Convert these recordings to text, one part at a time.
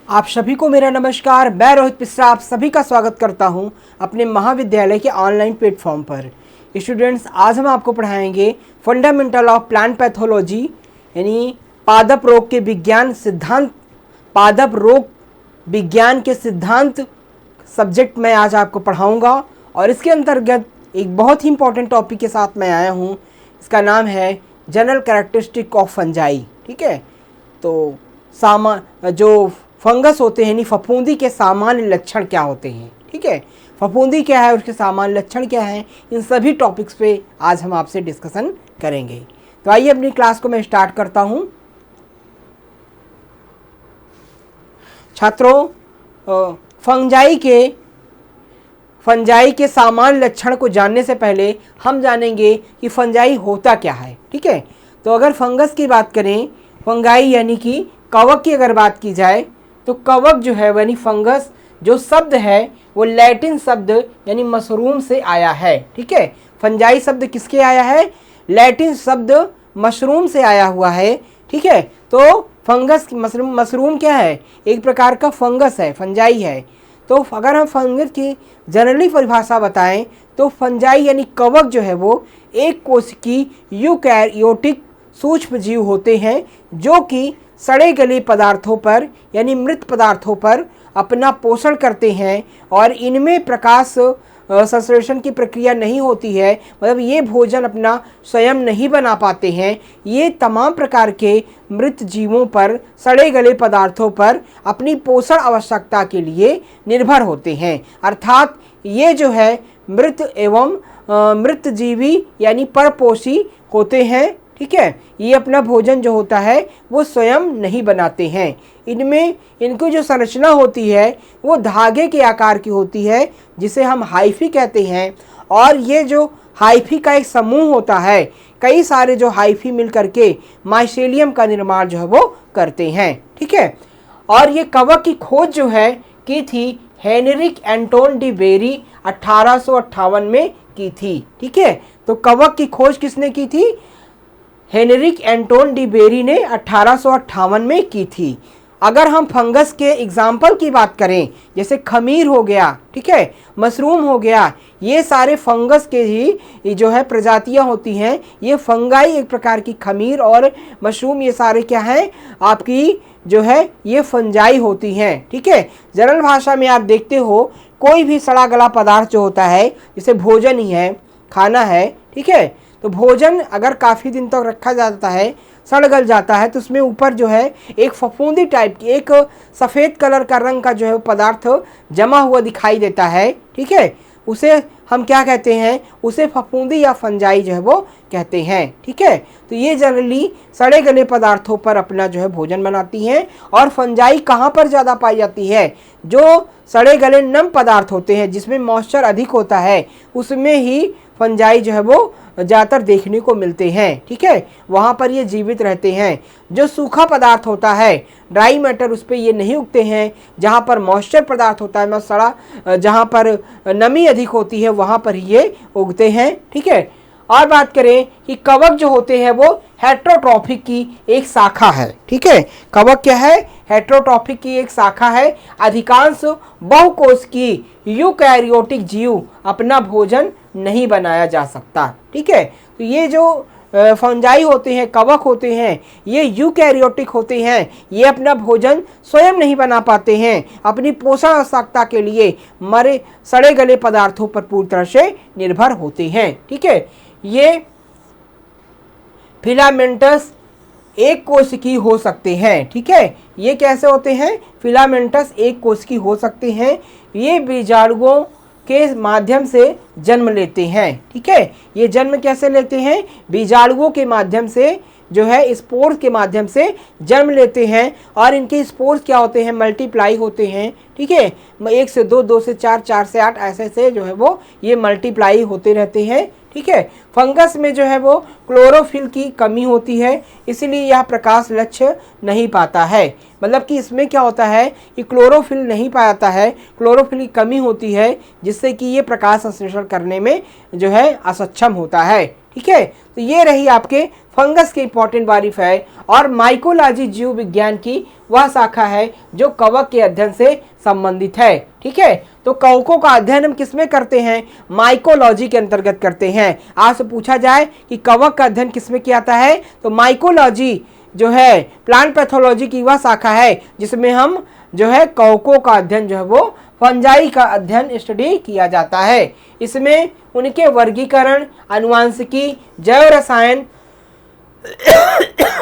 आप सभी को मेरा नमस्कार। मैं रोहित मिश्रा आप सभी का स्वागत करता हूं अपने महाविद्यालय के ऑनलाइन प्लेटफॉर्म पर। स्टूडेंट्स, आज हम आपको पढ़ाएंगे फंडामेंटल ऑफ प्लांट पैथोलॉजी यानी पादप रोग के विज्ञान सिद्धांत। पादप रोग विज्ञान के सिद्धांत सब्जेक्ट मैं आज आपको पढ़ाऊंगा और इसके अंतर्गत एक बहुत ही इंपॉर्टेंट टॉपिक के साथ मैं आया हूं। इसका नाम है जनरल कैरेक्टरिस्टिक ऑफ फंजाई। ठीक है, तो जो फंगस होते हैं यानी फफूंदी के सामान्य लक्षण क्या होते हैं। ठीक है, फफूंदी क्या है, उसके सामान्य लक्षण क्या हैं, इन सभी टॉपिक्स पे आज हम आपसे डिस्कशन करेंगे। तो आइए अपनी क्लास को मैं स्टार्ट करता हूं। छात्रों, फंजाई के सामान्य लक्षण को जानने से पहले हम जानेंगे कि फंजाई होता क्या है। ठीक है, तो अगर फंगस की बात करें, फंगाई यानी कि कवक की अगर बात की जाए तो कवक जो है यानी फंगस जो शब्द है वो लैटिन शब्द यानी मशरूम से आया है। ठीक है, फंजाई शब्द किसके आया है? लैटिन शब्द मशरूम से आया हुआ है। ठीक है, तो फंगस मशरूम क्या है? एक प्रकार का फंगस है, फंजाई है। तो अगर हम फंगस की जनरली परिभाषा बताएं तो फंजाई यानी कवक जो है वो एक कोशिकी यूकैरियोटिक सूक्ष्म जीव होते हैं जो कि सड़े गले पदार्थों पर यानी मृत पदार्थों पर अपना पोषण करते हैं और इनमें प्रकाश संश्लेषण की प्रक्रिया नहीं होती है, मतलब ये भोजन अपना स्वयं नहीं बना पाते हैं। ये तमाम प्रकार के मृत जीवों पर, सड़े गले पदार्थों पर अपनी पोषण आवश्यकता के लिए निर्भर होते हैं। अर्थात ये जो है मृत एवं मृत जीवी यानी परपोषी होते हैं। ठीक है, ये अपना भोजन जो होता है वो स्वयं नहीं बनाते हैं। इनमें इनकी जो संरचना होती है वो धागे के आकार की होती है जिसे हम हाइफी कहते हैं। और ये जो हाइफी का एक समूह होता है, कई सारे जो हाइफी मिल करके माइसेलियम का निर्माण जो है वो करते हैं। ठीक है, और ये कवक की खोज जो है की थी हेनरिक एंटोन डी बेरी 1858 में की थी। ठीक है, तो कवक की खोज किसने की थी? हेनरिक एंटोन डी बेरी ने 1858 में की थी। अगर हम फंगस के एग्जाम्पल की बात करें, जैसे खमीर हो गया, ठीक है, मशरूम हो गया, ये सारे फंगस के ही जो है प्रजातियां होती हैं। ये फंगाई एक प्रकार की खमीर और मशरूम ये सारे क्या हैं? आपकी जो है ये फंजाई होती हैं। ठीक है, जनरल भाषा में आप देखते हो कोई भी सड़ा गला पदार्थ जो होता है, जैसे भोजन ही है, खाना है, ठीक है, तो भोजन अगर काफ़ी दिन तक रखा जाता है, सड़ गल जाता है, तो उसमें ऊपर जो है एक फफूंदी टाइप की एक सफ़ेद कलर का रंग का जो है पदार्थ जमा हुआ दिखाई देता है। ठीक है, उसे हम क्या कहते हैं? उसे फफूंदी या फंजाई जो है वो कहते हैं। ठीक है, तो ये जनरली सड़े गले पदार्थों पर अपना जो है भोजन बनाती हैं। और फंजाई कहाँ पर ज़्यादा पाई जाती है? जो सड़े गले नम पदार्थ होते हैं जिसमें मॉइस्चर अधिक होता है, उसमें ही फंजाई जो है वो ज़्यादातर देखने को मिलते हैं। ठीक है, वहाँ पर ये जीवित रहते हैं। जो सूखा पदार्थ होता है, ड्राई मैटर, उस पर ये नहीं उगते हैं। जहाँ पर मॉइस्चर पदार्थ होता है, सड़ा, जहाँ पर नमी अधिक होती है, वहाँ पर ये उगते हैं। ठीक है, और बात करें कि कवक जो होते हैं वो हेट्रोट्रॉफिक की एक शाखा है। ठीक है, कवक क्या है? हेट्रोट्रॉफिक की एक शाखा है। अधिकांश बहुकोशिकीय यूकैरियोटिक जीव अपना भोजन नहीं बनाया जा सकता। ठीक है, तो ये जो फंजाई होते हैं, कवक होते हैं, ये यूकैरियोटिक होते हैं। ये अपना भोजन स्वयं नहीं बना पाते हैं, अपनी पोषण आवश्यकता के लिए मरे सड़े गले पदार्थों पर पूरी तरह से निर्भर होते हैं। ठीक है, ये फिलामेंटस एक कोशिकीय हो सकते हैं। ठीक है, ये कैसे होते हैं? फिलामेंटस एक कोशिकीय हो सकते हैं। ये बीजाणुओं के माध्यम से जन्म लेते हैं। ठीक है, ये जन्म कैसे लेते हैं? बीजाणुओं के माध्यम से जो है स्पोर्स के माध्यम से जन्म लेते हैं। और इनके स्पोर्स क्या होते हैं? मल्टीप्लाई होते हैं। ठीक है, 1 से 2, 2 से 4, 4 से 8, ऐसे से जो है वो ये मल्टीप्लाई होते रहते हैं। ठीक है। फंगस में जो है वो क्लोरोफिल की कमी होती है, इसलिए यह प्रकाश लक्ष्य नहीं पाता है। मतलब कि इसमें क्या होता है कि क्लोरोफिल नहीं पाता है, क्लोरोफिल की कमी होती है, जिससे कि ये प्रकाश संश्लेषण करने में जो है असक्षम होता है। ठीक है, तो ये रही आपके फंगस के इंपॉर्टेंट वारिफ है। और माइकोलॉजी जीव विज्ञान की वह शाखा है जो कवक के अध्ययन से संबंधित है। ठीक है, तो कवकों का अध्ययन हम किसमें करते हैं? माइकोलॉजी के अंतर्गत करते हैं। आपसे पूछा जाए कि कवक का अध्ययन किसमें किया जाता है, तो माइकोलॉजी जो है प्लांट पैथोलॉजी की वह शाखा है जिसमें हम जो है कवकों का अध्ययन जो है वो फंजाई का अध्ययन स्टडी किया जाता है। इसमें उनके वर्गीकरण, आनुवांशिकी, जैव रसायन,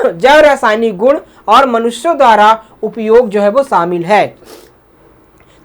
जैव रासायनिक गुण और मनुष्यों द्वारा उपयोग जो है वो शामिल है।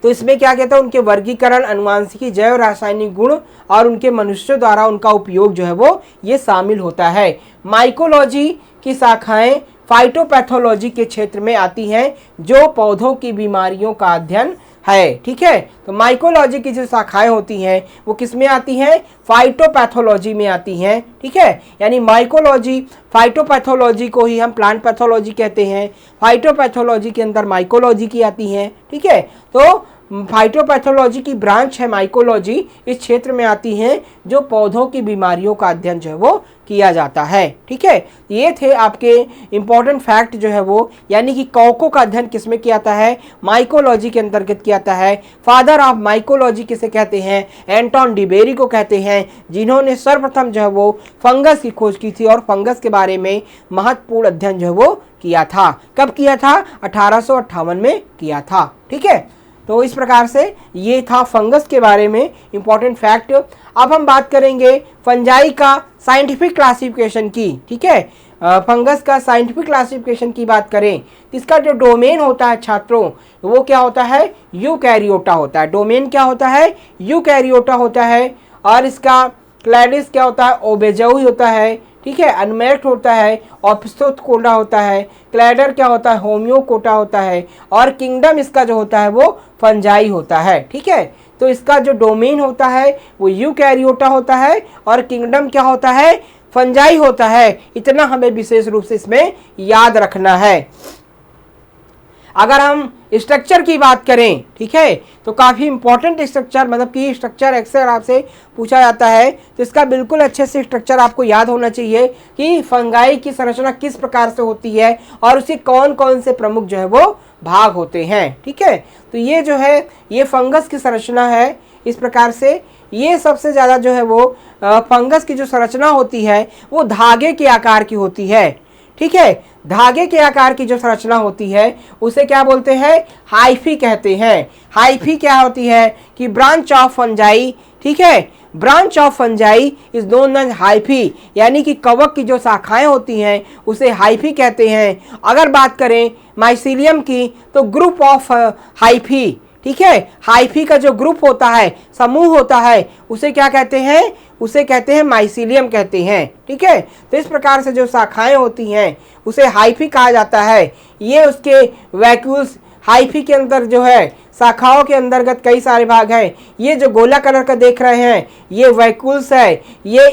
तो इसमें क्या कहता है, उनके वर्गीकरण, आनुवांशिकी, जैव रासायनिक गुण और उनके मनुष्यों द्वारा उनका उपयोग जो है वो ये शामिल होता है। माइकोलॉजी की शाखाएं फाइटोपैथोलॉजी के क्षेत्र में आती हैं जो पौधों की बीमारियों का अध्ययन है। ठीक है, तो माइकोलॉजी की जो शाखाएं होती हैं वो किस में आती हैं? फाइटोपैथोलॉजी में आती हैं। ठीक है, यानी माइकोलॉजी, फाइटोपैथोलॉजी को ही हम प्लांट पैथोलॉजी कहते हैं, फाइटोपैथोलॉजी के अंदर माइकोलॉजी की आती हैं। ठीक है, तो फाइटोपैथोलॉजी की ब्रांच है माइकोलॉजी, इस क्षेत्र में आती हैं जो पौधों की बीमारियों का अध्ययन जो है वो किया जाता है। ठीक है, ये थे आपके इंपॉर्टेंट फैक्ट जो है वो, यानी कि कवकों का अध्ययन किसमें किया जाता है? माइकोलॉजी के अंतर्गत किया जाता है। फादर ऑफ माइकोलॉजी किसे कहते हैं? एंटोन डिबेरी को कहते हैं, जिन्होंने सर्वप्रथम जो है वो फंगस की खोज की थी और फंगस के बारे में महत्वपूर्ण अध्ययन जो है वो किया था। कब किया था? 1858 में किया था। ठीक है, तो इस प्रकार से ये था फंगस के बारे में इंपॉर्टेंट फैक्ट। अब हम बात करेंगे फंजाई का साइंटिफिक क्लासिफिकेशन की। ठीक है, फंगस का साइंटिफिक क्लासिफिकेशन की बात करें तो इसका जो डोमेन होता है छात्रों, वो क्या होता है? यूकैरियोटा होता है। डोमेन क्या होता है? यूकैरियोटा होता है। और इसका क्लैडिस क्या होता है? ओबेजोई होता है। ठीक है, अनमेक्ट होता है, ऑप्स्थोकोटा होता है, क्लैडर क्या होता है? होम्योकोटा होता है, और किंगडम इसका जो होता है वो फंजाई होता है। ठीक है, तो इसका जो डोमेन होता है वो यूकैरियोटा होता है और किंगडम क्या होता है? फंजाई होता है। इतना हमें विशेष रूप से इसमें याद रखना है। अगर हम स्ट्रक्चर की बात करें, ठीक है, तो काफ़ी इंपॉर्टेंट स्ट्रक्चर, मतलब कि स्ट्रक्चर अक्सर आपसे पूछा जाता है, तो इसका बिल्कुल अच्छे से स्ट्रक्चर आपको याद होना चाहिए कि फंगाई की संरचना किस प्रकार से होती है और उसके कौन कौन से प्रमुख जो है वो भाग होते हैं। ठीक है, तो ये जो है ये फंगस की संरचना है। इस प्रकार से ये सबसे ज़्यादा जो है वो फंगस की जो संरचना होती है वो धागे के आकार की होती है। ठीक है, धागे के आकार की जो संरचना होती है उसे क्या बोलते हैं? हाइफी कहते हैं। हाइफी क्या होती है कि ब्रांच ऑफ फंजाई। ठीक है, branch of fungi is known as hyphae, यानी कि कवक की जो शाखाएं होती हैं उसे हाइफी कहते हैं। अगर बात करें माइसीलियम की तो ग्रुप ऑफ हाइफी। ठीक है, हाइफी का जो ग्रुप होता है, समूह होता है, उसे क्या कहते हैं? उसे कहते हैं माइसीलियम कहते हैं। ठीक है, तो इस प्रकार से जो शाखाएं होती हैं उसे हाइफी कहा जाता है। ये उसके वैक्यूल्स, हाइफी के अंदर जो है शाखाओं के अंतर्गत कई सारे भाग हैं। ये जो गोला कलर का देख रहे हैं ये वैक्यूल्स है, ये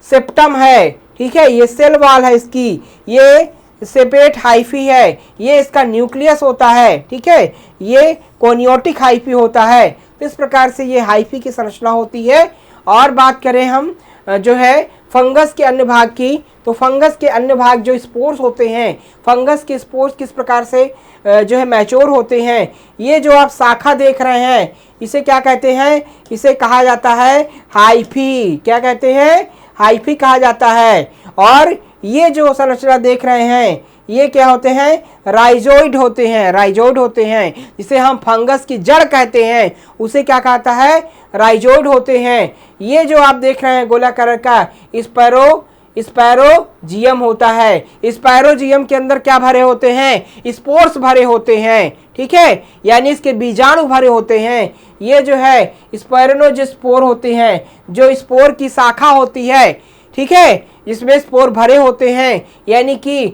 सेप्टम है। ठीक है, ये सेल वॉल है इसकी, ये सेपेट हाइफी है, ये इसका न्यूक्लियस होता है। ठीक है, ये कोनियोटिक हाइफी होता है। तो इस प्रकार से ये हाइफी की संरचना होती है। और बात करें हम जो है फंगस के अन्य भाग की, तो फंगस के अन्य भाग जो स्पोर्स होते हैं, फंगस के स्पोर्स किस प्रकार से जो है मैच्योर होते हैं। ये जो आप शाखा देख रहे हैं इसे क्या कहते हैं? इसे कहा जाता है हाइफी। क्या कहते हैं? हाइफी कहा जाता है। और ये जो संरचना देख रहे हैं ये क्या होते हैं? राइजोइड होते हैं। राइजोइड होते हैं, जिसे हम फंगस की जड़ कहते हैं, उसे क्या कहता है? राइजोइड होते हैं। ये जो आप देख रहे हैं गोला कलर का स्पैरोजियम होता है। स्पैरोजियम के अंदर क्या भरे होते हैं? स्पोर्स भरे होते हैं। ठीक है, यानी इसके बीजाणु भरे होते हैं। ये जो है स्पैरोनोस्पोर होते हैं, जो स्पोर की शाखा होती है। ठीक है, इसमें स्पोर भरे होते हैं, यानी कि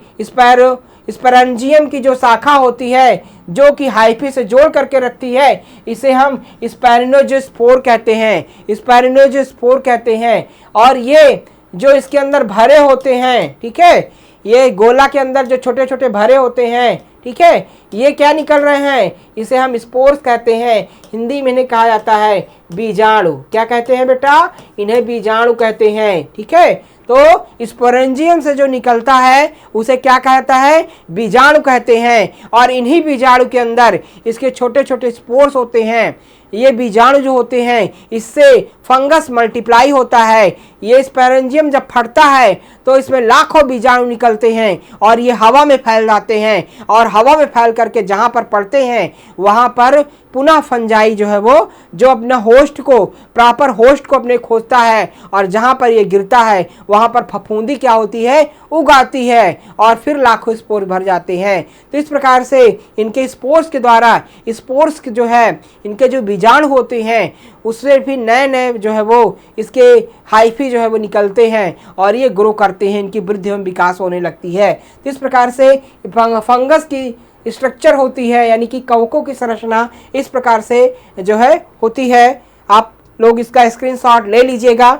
स्पोरेंजियम की जो शाखा होती है जो कि हाइफी से जोड़ करके रखती है, इसे हम स्पैरिनोजोस्पोर कहते हैं, स्पैरिनोजोस्पोर कहते हैं। और ये जो इसके अंदर भरे होते हैं, ठीक है, ये गोला के अंदर जो छोटे छोटे भरे होते हैं, ठीक है, ये क्या निकल रहे हैं, इसे हम स्पोर्स कहते हैं। हिंदी में इन्हें कहा जाता है बीजाणु। क्या कहते हैं बेटा, इन्हें बीजाणु कहते हैं, ठीक है। तो स्पोरेंजियम से जो निकलता है उसे क्या कहता है, बीजाणु कहते हैं। और इन्हीं बीजाणु के अंदर इसके छोटे छोटे स्पोर्स होते हैं। ये बीजाणु जो होते हैं इससे फंगस मल्टीप्लाई होता है। ये स्पोरेंजियम जब फटता है तो इसमें लाखों बीजाणु निकलते हैं और ये हवा में फैल जाते हैं, और हवा में फैल करके जहाँ पर पड़ते हैं वहाँ पर पुनः फंजाई जो है वो जो अपना होस्ट को, प्रॉपर होस्ट को अपने खोजता है, और जहाँ पर ये गिरता है वहाँ पर फफूंदी क्या होती है, उगाती है, और फिर लाखों स्पोर भर जाते हैं। तो इस प्रकार से इनके स्पोर्स के द्वारा, स्पोर्स जो है इनके जो बीजाणु होते हैं उससे भी नए नए जो है वो इसके हाइफी जो है वो निकलते हैं और ये ग्रो करते हैं, इनकी वृद्धि एवं विकास होने लगती है। तो इस प्रकार से फंगस की स्ट्रक्चर होती है, यानी कि कवकों की संरचना इस प्रकार से जो है होती है। आप लोग इसका स्क्रीनशॉट ले लीजिएगा।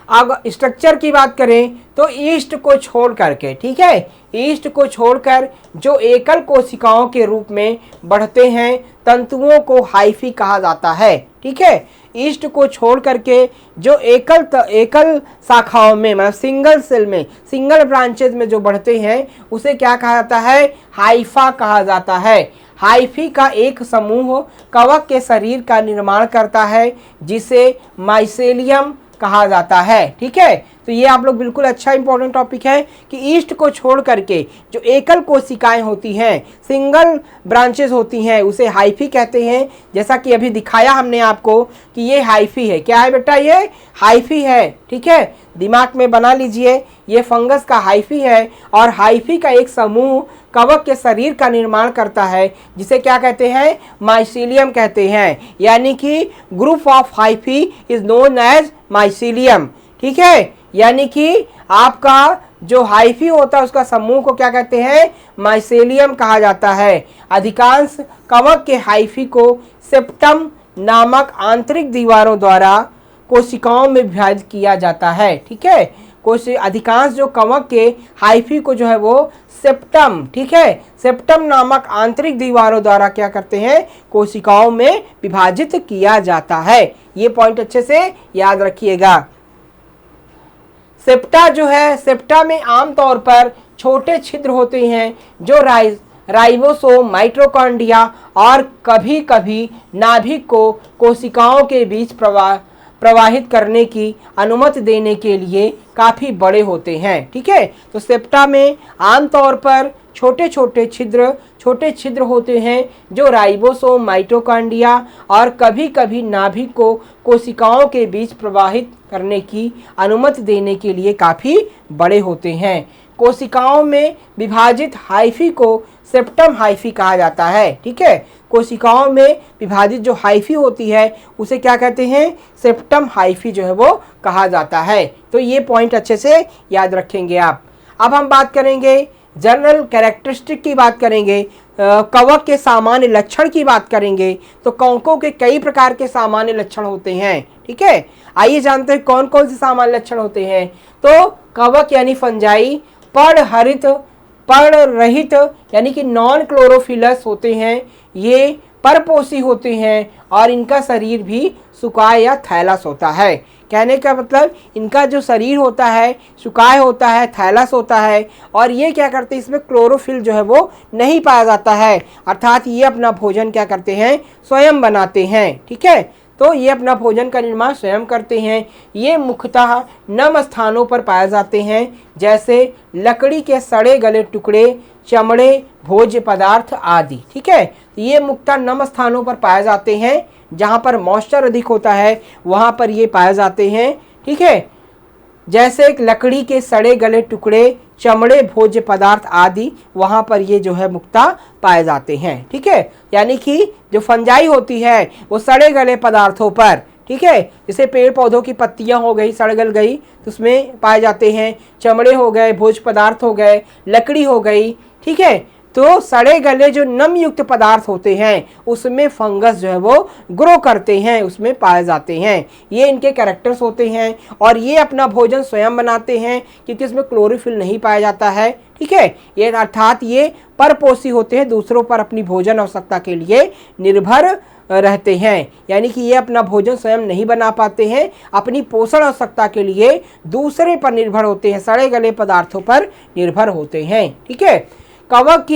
अब स्ट्रक्चर की बात करें तो ईस्ट को छोड़ करके, ठीक है, ईस्ट को छोड़कर जो एकल कोशिकाओं के रूप में बढ़ते हैं तंतुओं को हाइफी कहा जाता है, ठीक है। ईस्ट को छोड़ करके जो एकल शाखाओं में, मतलब सिंगल सेल में, सिंगल ब्रांचेज में जो बढ़ते हैं उसे क्या कहा जाता है, हाइफा कहा जाता है। हाइफी का एक समूह कवक के शरीर का निर्माण करता है जिसे माइसेलियम कहा जाता है, ठीक है। तो ये आप लोग बिल्कुल अच्छा इंपॉर्टेंट टॉपिक है कि ईस्ट को छोड़ करके जो एकल कोशिकाएं होती हैं, सिंगल ब्रांचेस होती हैं, उसे हाइफी कहते हैं। जैसा कि अभी दिखाया हमने आपको कि ये हाइफी है। क्या है बेटा, ये हाइफी है, ठीक है, दिमाग में बना लीजिए, ये फंगस का हाइफी है। और हाइफी का एक समूह कवक के शरीर का निर्माण करता है जिसे क्या कहते हैं, माइसीलियम कहते हैं। यानी कि group of hyphae is known as mycelium, ठीक है। यानी कि आपका जो हाइफी होता है उसका समूह को क्या कहते हैं, माइसेलियम कहा जाता है। अधिकांश कवक के हाइफी को सेप्टम नामक आंतरिक दीवारों द्वारा कोशिकाओं में विभाजित किया जाता है, ठीक है। अधिकांश जो कवक के हाइफी को जो है वो सेप्टम, ठीक है, सेप्टम नामक आंतरिक दीवारों द्वारा क्या करते हैं, कोशिकाओं में विभाजित किया जाता है। ये पॉइंट अच्छे से याद रखिएगा। सेप्टा जो है, सेप्टा में आमतौर पर छोटे छिद्र होते हैं जो राइबोसोम, माइटोकॉन्ड्रिया और कभी कभी नाभिक को कोशिकाओं के बीच प्रवाहित करने की अनुमति देने के लिए काफ़ी बड़े होते हैं, ठीक है। तो सेप्टा में आमतौर पर छोटे छिद्र होते हैं जो राइबोसोम, माइटोकॉन्ड्रिया और कभी कभी नाभिक को कोशिकाओं के बीच प्रवाहित करने की अनुमति देने के लिए काफ़ी बड़े होते हैं। कोशिकाओं में विभाजित हाइफी को सेप्टम हाइफी कहा जाता है, ठीक है। कोशिकाओं में विभाजित जो हाइफी होती है उसे क्या कहते हैं, सेप्टम हाइफी जो है वो कहा जाता है। तो ये पॉइंट अच्छे से याद रखेंगे आप। अब हम बात करेंगे जनरल कैरेक्टरिस्टिक की बात करेंगे, कवक के सामान्य लक्षण की बात करेंगे। तो कवकों के कई प्रकार के सामान्य लक्षण होते हैं, ठीक है। आइए जानते हैं कौन कौन से सामान्य लक्षण होते हैं। तो कवक यानी फंजाई पर्णरहित यानी कि नॉन क्लोरोफिलस होते हैं, ये परपोषी होते हैं और इनका शरीर भी सुकाय या थैलस होता है। कहने का मतलब इनका जो शरीर होता है सुकाय होता है, थैलस होता है, और ये क्या करते हैं, इसमें क्लोरोफिल जो है वो नहीं पाया जाता है, अर्थात ये अपना भोजन क्या करते हैं, स्वयं बनाते हैं, ठीक है। तो ये अपना भोजन का निर्माण स्वयं करते हैं। ये मुख्यतः नम स्थानों पर पाए जाते हैं जैसे लकड़ी के सड़े गले टुकड़े, चमड़े, भोज्य पदार्थ आदि, ठीक है। ये मुख्यतः नम स्थानों पर पाए जाते हैं, जहाँ पर मॉइस्चर अधिक होता है वहाँ पर ये पाए जाते हैं, ठीक है। जैसे लकड़ी के सड़े गले टुकड़े, चमड़े, भोज्य पदार्थ आदि, वहाँ पर ये जो है मुख्यतः पाए जाते हैं, ठीक है। यानी कि जो फंजाई होती है वो सड़े गले पदार्थों पर, ठीक है। जैसे पेड़ पौधों की पत्तियां हो गई, सड़ गल गई, तो उसमें पाए जाते हैं। चमड़े हो गए, भोज्य पदार्थ हो गए, लकड़ी हो गई, ठीक है। तो सड़े गले जो नम युक्त पदार्थ होते हैं उसमें फंगस जो है वो ग्रो करते हैं, उसमें पाए जाते हैं। ये इनके कैरेक्टर्स होते हैं और ये अपना भोजन स्वयं बनाते हैं क्योंकि इसमें क्लोरोफिल नहीं पाया जाता है, ठीक है। ये अर्थात ये परपोषी होते हैं, दूसरों पर अपनी भोजन आवश्यकता के लिए निर्भर रहते हैं। यानी कि ये अपना भोजन स्वयं नहीं बना पाते हैं, अपनी पोषण आवश्यकता के लिए दूसरे पर निर्भर होते हैं, सड़े गले पदार्थों पर निर्भर होते हैं, ठीक है। कवक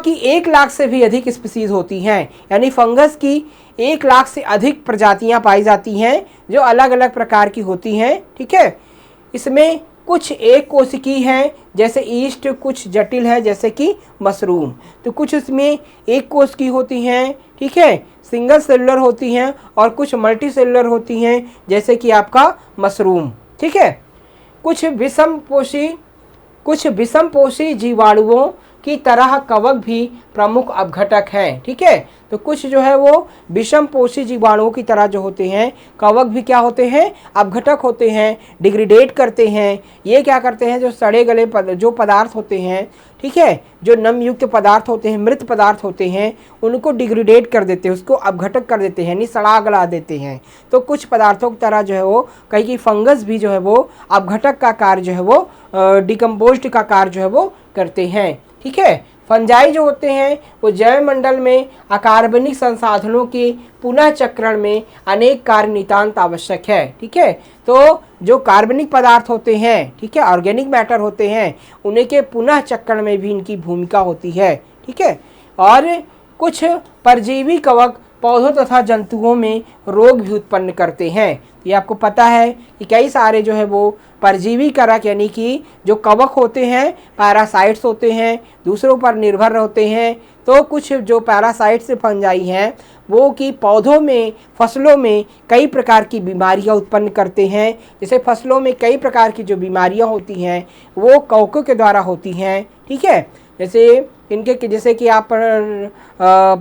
की 1 लाख से भी अधिक स्पीसीज होती हैं, यानी फंगस की 1 लाख से अधिक प्रजातियां पाई जाती हैं जो अलग अलग प्रकार की होती हैं, ठीक है। इसमें कुछ एक कोशिकी हैं जैसे ईस्ट, कुछ जटिल है जैसे कि मशरूम। तो कुछ इसमें एक कोशिकी होती हैं, ठीक है, सिंगल सेलुलर होती हैं, और कुछ मल्टी सेलुलर होती हैं जैसे कि आपका मशरूम, ठीक है। कुछ विषमपोषी जीवाणुओं की तरह कवक भी प्रमुख अपघटक हैं, ठीक है। तो कुछ जो है वो विषमपोषी जीवाणुओं की तरह जो होते हैं कवक भी क्या होते हैं, अपघटक होते हैं, डिग्रेडेट करते हैं। ये क्या करते हैं, जो सड़े गले जो पदार्थ होते हैं, ठीक है, जो नमयुक्त पदार्थ होते हैं, मृत पदार्थ होते हैं, उनको डिग्रेडेट कर देते हैं, उसको अपघटक कर देते हैं, यानी सड़ा गला देते हैं। तो कुछ पदार्थों की तरह जो है वो कहीं की फंगस भी जो है वो अपघटक का कार्य जो है वो डिकम्पोज्ड का कार्य जो है वो करते हैं, ठीक है। फंजाई जो होते हैं वो जैव मंडल में अकार्बनिक संसाधनों के पुनः चक्रण में अनेक कार्य नितांत आवश्यक है, ठीक है। तो जो कार्बनिक पदार्थ होते हैं, ठीक है, ऑर्गेनिक मैटर होते हैं, उन्हीं के पुनः चक्रण में भी इनकी भूमिका होती है, ठीक है। और कुछ परजीवी कवक पौधों तथा जंतुओं में रोग भी उत्पन्न करते हैं। ये आपको पता है कि कई सारे जो है वो परजीवी कारक यानी कि जो कवक होते हैं, पैरासाइट्स होते हैं, दूसरों पर निर्भर होते हैं। तो कुछ जो पैरासाइट्स से फंजाई हैं वो कि पौधों में, फसलों में कई प्रकार की बीमारियां उत्पन्न करते हैं। जैसे फसलों में कई प्रकार की जो बीमारियां होती हैं वो कवकों के द्वारा होती हैं, ठीक है। जैसे कि आप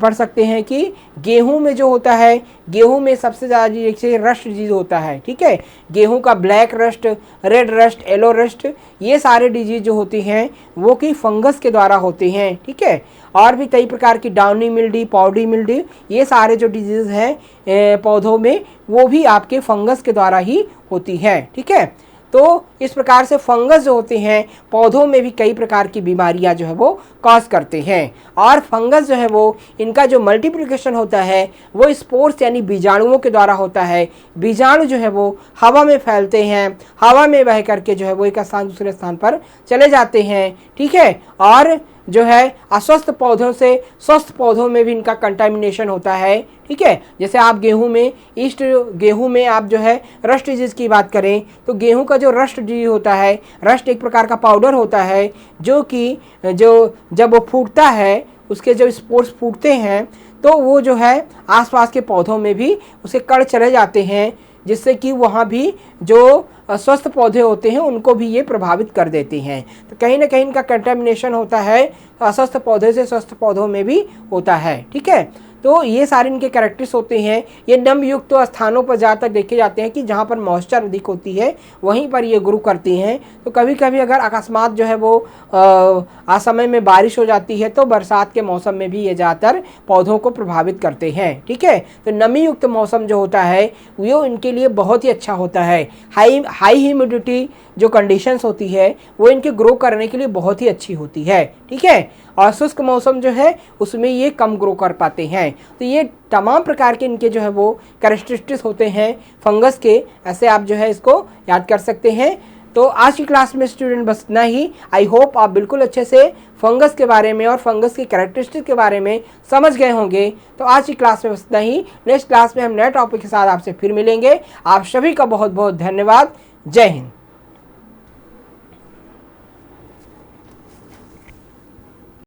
पढ़ सकते हैं कि गेहूं में जो होता है, गेहूं में सबसे ज़्यादा जैसे रस्ट डिजीज होता है, ठीक है। गेहूं का black rust, red rust, yellow rust, ये सारे डिजीज जो होते हैं वो कि फंगस के द्वारा होते हैं, ठीक है। और भी कई प्रकार की डाउनी मिल्डी, पाउडरी मिल्डी, ये सारे जो डिजीज हैं पौधों में वो भी आपके फंगस के द्वारा ही होती है, ठीक है। तो इस प्रकार से फंगस जो होते हैं पौधों में भी कई प्रकार की बीमारियां जो है वो कॉज करते हैं। और फंगस जो है वो इनका जो मल्टीप्लिकेशन होता है वो स्पोर्स यानी बीजाणुओं के द्वारा होता है। बीजाणु जो है वो हवा में फैलते हैं, हवा में बह करके जो है वो एक स्थान दूसरे स्थान पर चले जाते हैं, ठीक है। और जो है अस्वस्थ पौधों से स्वस्थ पौधों में भी इनका कंटामिनेशन होता है, ठीक है। जैसे आप गेहूं में आप जो है रस्ट डिजीज की बात करें तो गेहूं का जो रस्ट डिजीज होता है, रस्ट एक प्रकार का पाउडर होता है जो कि जब वो फूटता है, उसके जब स्पोर्स फूटते हैं तो वो जो है आसपास के पौधों में भी उसे कण चले जाते हैं, जिससे कि वहाँ भी जो स्वस्थ पौधे होते हैं उनको भी ये प्रभावित कर देते हैं। तो कहीं ना कहीं इनका कंटेमिनेशन होता है, अस्वस्थ पौधे से स्वस्थ पौधों में भी होता है, ठीक है। तो ये सारे इनके कैरेक्टर्स होते हैं। ये नम युक्त स्थानों पर ज़्यादातर देखे जाते हैं कि जहाँ पर मॉइस्चर अधिक होती है वहीं पर ये ग्रो करती हैं। तो कभी कभी अगर अकस्मात जो है वो असमय में बारिश हो जाती है तो बरसात के मौसम में भी ये ज़्यादातर पौधों को प्रभावित करते हैं, ठीक है। तो नमी युक्त मौसम जो होता है वो इनके लिए बहुत ही अच्छा होता है। हाई ह्यूमिडिटी जो कंडीशंस होती है वो इनके ग्रो करने के लिए बहुत ही अच्छी होती है, ठीक है। और शुष्क मौसम जो है उसमें ये कम ग्रो कर पाते हैं। तो ये तमाम प्रकार के इनके जो है वो कैरेक्टरिस्टिक्स होते हैं फंगस के, ऐसे आप जो है इसको याद कर सकते हैं। तो आज की क्लास में स्टूडेंट बस इतना ही। आई होप आप बिल्कुल अच्छे से फंगस के बारे में और फंगस की कैरेक्टरिस्टिक्स के बारे में समझ गए होंगे। तो आज की क्लास में बस इतना ही। नेक्स्ट क्लास में हम नए टॉपिक के साथ आपसे फिर मिलेंगे। आप सभी का बहुत बहुत धन्यवाद। जय हिंद।